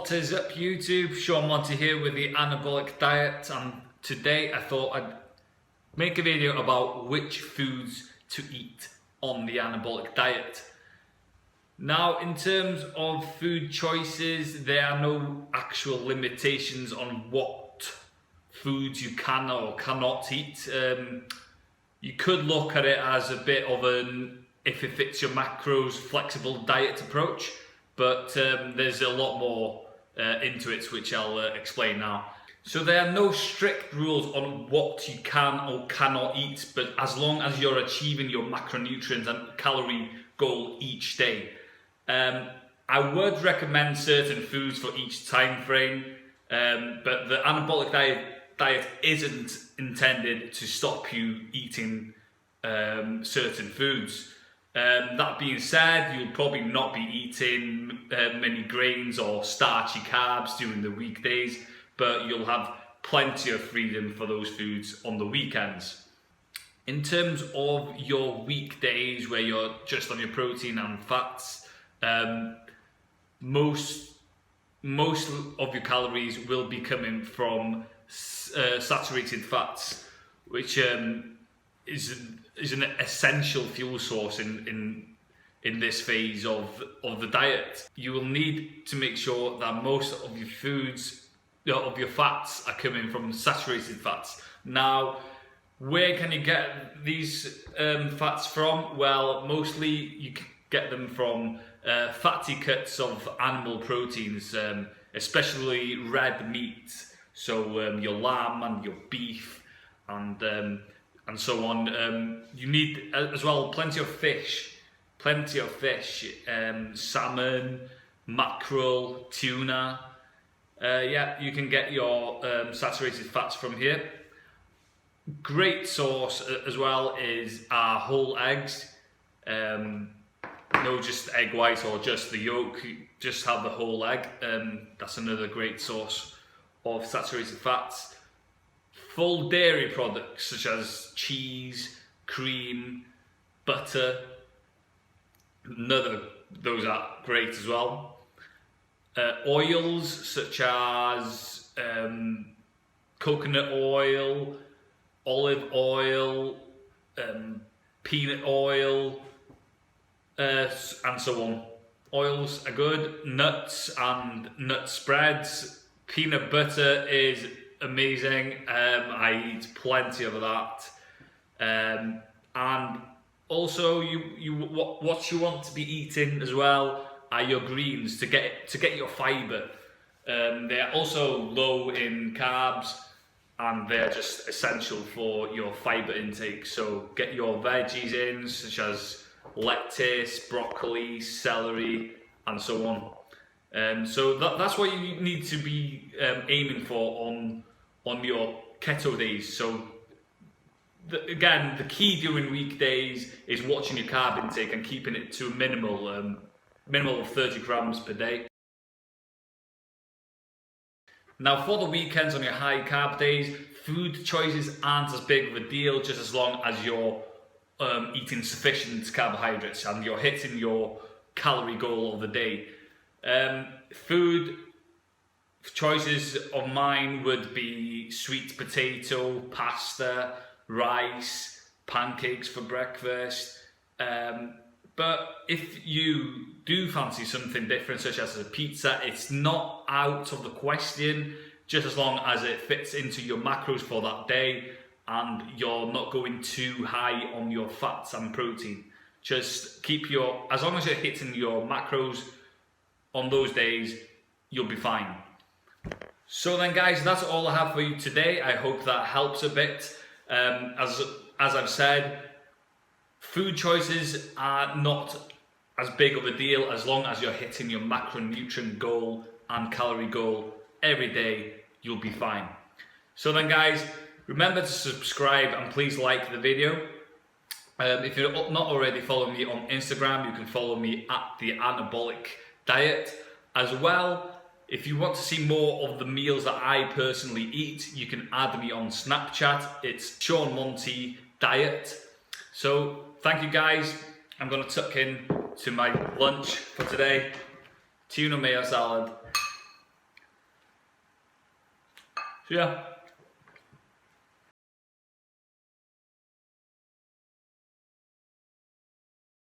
What is up YouTube? Sean Monty here with the Anabolic Diet, and today I thought I'd make a video about which foods to eat on the Anabolic Diet. Now, in terms of food choices, there are no actual limitations on what foods you can or cannot eat. You could look at it as a bit of an if it fits your macros flexible diet approach, but there's a lot more into it, which I'll explain now. So there are no strict rules on what you can or cannot eat, but as long as you're achieving your macronutrients and calorie goal each day. I would recommend certain foods for each time frame, but the Anabolic Diet isn't intended to stop you eating certain foods. That being said, you'll probably not be eating many grains or starchy carbs during the weekdays, but you'll have plenty of freedom for those foods on the weekends. In terms of your weekdays where you're just on your protein and fats, most of your calories will be coming from saturated fats, which is an essential fuel source in this phase of the diet. You will need to make sure that most of your foods, of your fats, are coming from saturated fats. Now, where can you get these fats from? Well, mostly you can get them from fatty cuts of animal proteins, especially red meat. So your lamb and your beef and so on. You need as well plenty of fish, salmon, mackerel, tuna. Yeah, you can get your saturated fats from here. Great source as well is our whole eggs. No just egg white or just the yolk, just have the whole egg. That's another great source of saturated fats. Full dairy products such as cheese, cream, butter, those are great as well. Oils such as coconut oil, olive oil, peanut oil, and so on. Oils are good. Nuts and nut spreads. Peanut butter is amazing. I eat plenty of that. And also, what you want to be eating as well are your greens to get your fibre. They're also low in carbs, and they're just essential for your fibre intake. So get your veggies in, such as lettuce, broccoli, celery, and so on. So that's what you need to be aiming for on your keto days. So again, the key during weekdays is watching your carb intake and keeping it to a minimal of 30 grams per day. Now, for the weekends on your high carb days, food choices aren't as big of a deal, just as long as you're eating sufficient carbohydrates and you're hitting your calorie goal of the day. Food choices of mine would be sweet potato, pasta, rice, pancakes for breakfast. But if you do fancy something different, such as a pizza, it's not out of the question, just as long as it fits into your macros for that day and you're not going too high on your fats and protein. Just as long as you're hitting your macros on those days, you'll be fine. So then guys, that's all I have for you today. I hope that helps a bit. As I've said, food choices are not as big of a deal as long as you're hitting your macronutrient goal and calorie goal every day, you'll be fine. So then guys, remember to subscribe and please like the video. If you're not already following me on Instagram, you can follow me at the Anabolic Diet. As well, if you want to see more of the meals that I personally eat, you can add me on Snapchat. It's Sean Monty Diet. So thank you guys. I'm going to tuck in to my lunch for today. Tuna mayo salad So yeah.